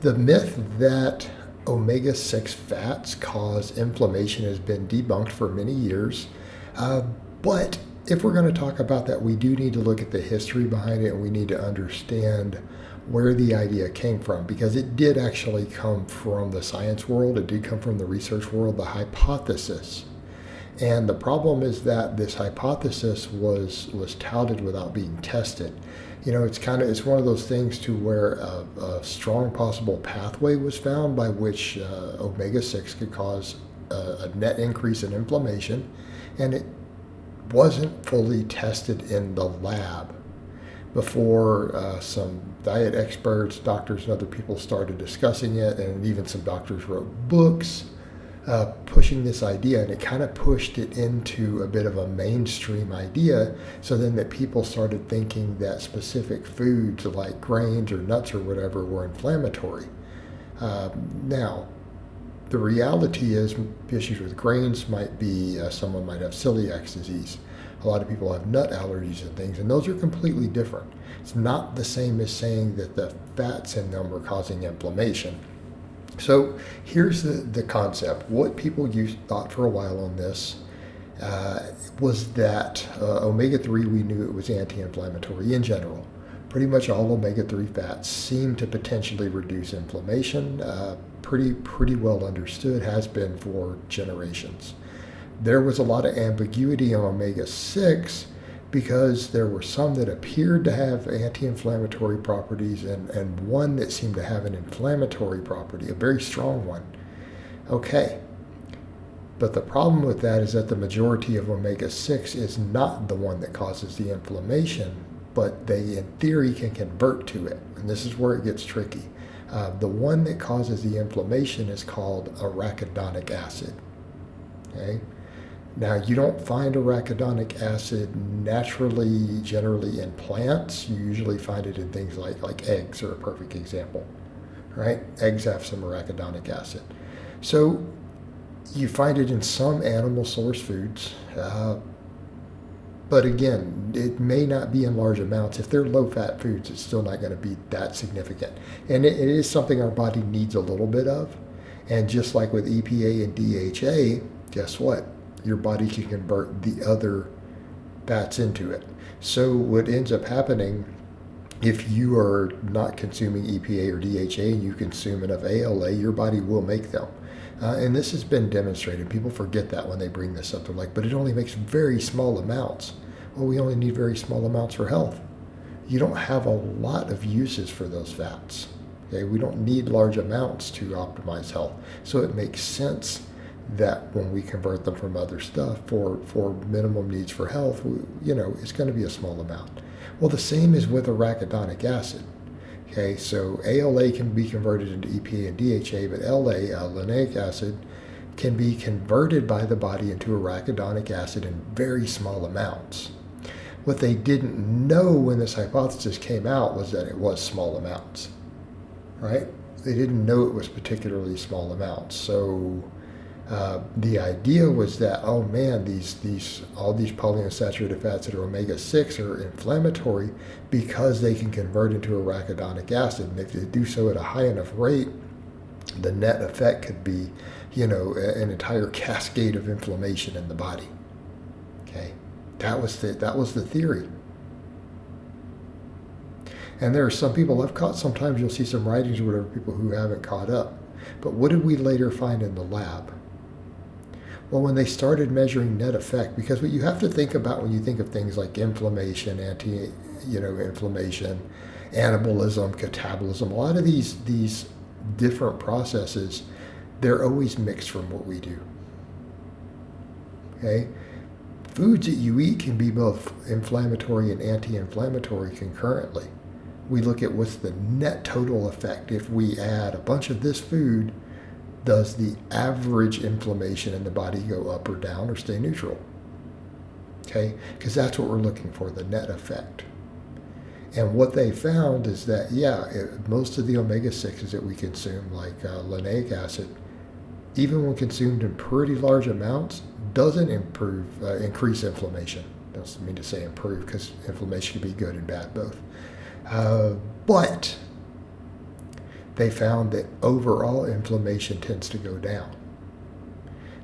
The myth that omega-6 fats cause inflammation has been debunked for many years. But if we're going to talk about that, we do need to look at the history behind it, and we need to understand where the idea came from, because it did actually come from the science world. It did come from the research world, the hypothesis. And the problem is that this hypothesis was touted without being tested. It's one of those things to where a strong possible pathway was found by which omega-6 could cause a net increase in inflammation, and it wasn't fully tested in the lab before some diet experts, doctors, and other people started discussing it, and even some doctors wrote books pushing this idea, and it kind of pushed it into a bit of a mainstream idea, so then that people started thinking that specific foods like grains or nuts or whatever were inflammatory. Now, the reality is issues with grains might be someone might have celiac disease. A lot of people have nut allergies and things, and those are completely different. It's not the same as saying that the fats in them are causing inflammation. So here's the concept. What people thought for a while on this was that omega-3, we knew it was anti-inflammatory in general. Pretty much all omega-3 fats seem to potentially reduce inflammation. Pretty well understood, has been for generations. There was a lot of ambiguity on omega-6 because there were some that appeared to have anti-inflammatory properties and one that seemed to have an inflammatory property, a very strong one. Okay, but the problem with that is that the majority of omega-6 is not the one that causes the inflammation, but they in theory can convert to it, and this is where it gets tricky. The one that causes the inflammation is called arachidonic acid. Okay? Now, you don't find arachidonic acid naturally, generally in plants. You usually find it in things like eggs are a perfect example, right? Eggs have some arachidonic acid. So you find it in some animal source foods, but again, it may not be in large amounts. If they're low-fat foods, it's still not going to be that significant. And it is something our body needs a little bit of. And just like with EPA and DHA, guess what? Your body can convert the other fats into it. So what ends up happening, if you are not consuming EPA or DHA and you consume enough ALA, your body will make them. And this has been demonstrated. People forget that when they bring this up. They're like, but it only makes very small amounts. Well, we only need very small amounts for health. You don't have a lot of uses for those fats. Okay? We don't need large amounts to optimize health. So it makes sense that when we convert them from other stuff for minimum needs for health, it's going to be a small amount. Well, the same is with arachidonic acid. Okay, so ALA can be converted into EPA and DHA, but linoleic acid, can be converted by the body into arachidonic acid in very small amounts. What they didn't know when this hypothesis came out was that it was small amounts, right? They didn't know it was particularly small amounts. So the idea was that, oh man, all these polyunsaturated fats that are omega-6 are inflammatory because they can convert into arachidonic acid. And if they do so at a high enough rate, the net effect could be, an entire cascade of inflammation in the body. Okay, that was the theory. And there are some people I've caught. Sometimes you'll see some writings or whatever, people who haven't caught up. But what did we later find in the lab? Well, when they started measuring net effect, because what you have to think about when you think of things like inflammation, inflammation, anabolism, catabolism, a lot of these different processes, they're always mixed from what we do. Okay? Foods that you eat can be both inflammatory and anti-inflammatory concurrently. We look at what's the net total effect. If we add a bunch of this food, does the average inflammation in the body go up or down or stay neutral? Okay? Because that's what we're looking for, the net effect. And what they found is that, most of the omega-6s that we consume, like linoleic acid, even when consumed in pretty large amounts, doesn't increase inflammation. Doesn't mean to say improve, because inflammation can be good and bad both. But they found that overall inflammation tends to go down.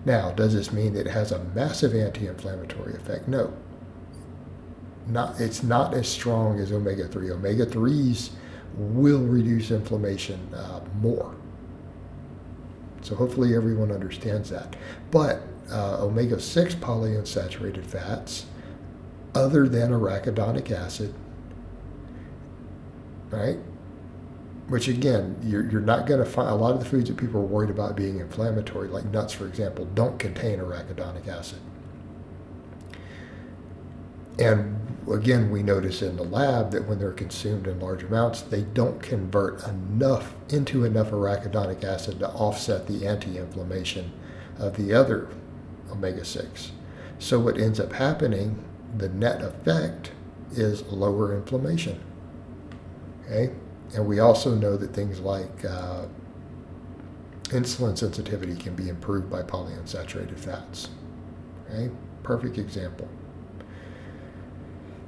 Now, does this mean that it has a massive anti-inflammatory effect? No. It's not as strong as omega-3. Omega-3s will reduce inflammation more. So hopefully everyone understands that. But omega-6 polyunsaturated fats, other than arachidonic acid, right? Which again, you're not going to find, a lot of the foods that people are worried about being inflammatory, like nuts, for example, don't contain arachidonic acid. And again, we notice in the lab that when they're consumed in large amounts, they don't convert enough arachidonic acid to offset the anti-inflammation of the other omega-6. So what ends up happening, the net effect is lower inflammation. Okay? And we also know that things like insulin sensitivity can be improved by polyunsaturated fats. Okay? Perfect example.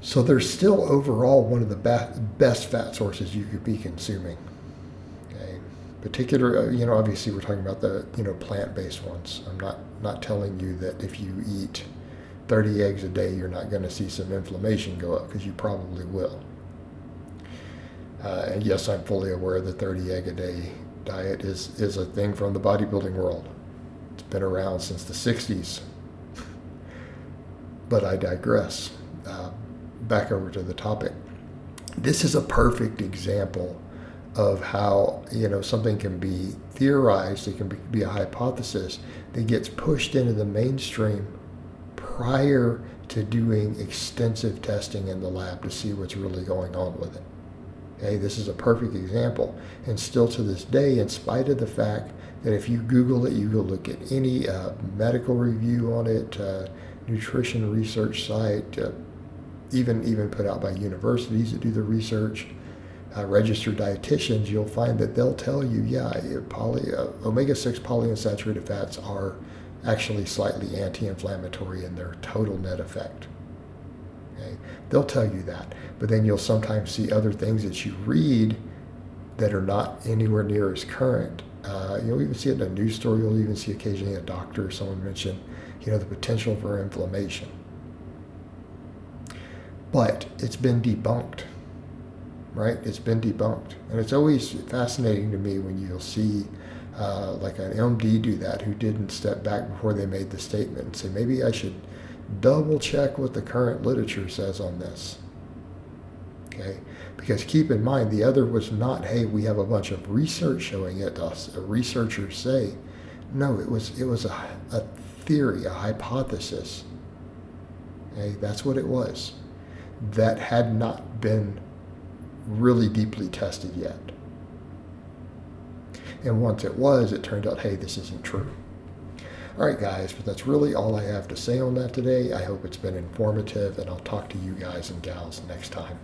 So they're still overall one of the best fat sources you could be consuming. Okay? Obviously we're talking about the plant-based ones. I'm not telling you that if you eat 30 eggs a day, you're not going to see some inflammation go up, because you probably will. And yes, I'm fully aware the 30 egg a day diet is a thing from the bodybuilding world. It's been around since the 60s. But I digress. Back over to the topic. This is a perfect example of how something can be theorized, it can be a hypothesis that gets pushed into the mainstream prior to doing extensive testing in the lab to see what's really going on with it. Okay, this is a perfect example. And still to this day, in spite of the fact that if you Google it, you go look at any medical review on it, nutrition research site, even put out by universities that do the research, registered dietitians, you'll find that they'll tell you, omega-6 polyunsaturated fats are actually slightly anti-inflammatory in their total net effect. Okay? They'll tell you that. But then you'll sometimes see other things that you read that are not anywhere near as current. You'll even see it in a news story. You'll even see occasionally a doctor or someone mention, the potential for inflammation. But it's been debunked, right? It's been debunked. And it's always fascinating to me when you'll see like an MD do that, who didn't step back before they made the statement and say, maybe I should double check what the current literature says on this. Okay? Because keep in mind, the other was not, hey, we have a bunch of research showing it, researchers say. No, it was a theory, a hypothesis. Okay? That's what it was. That had not been really deeply tested yet. And once it was, it turned out, hey, this isn't true. All right, guys, but that's really all I have to say on that today. I hope it's been informative, and I'll talk to you guys and gals next time.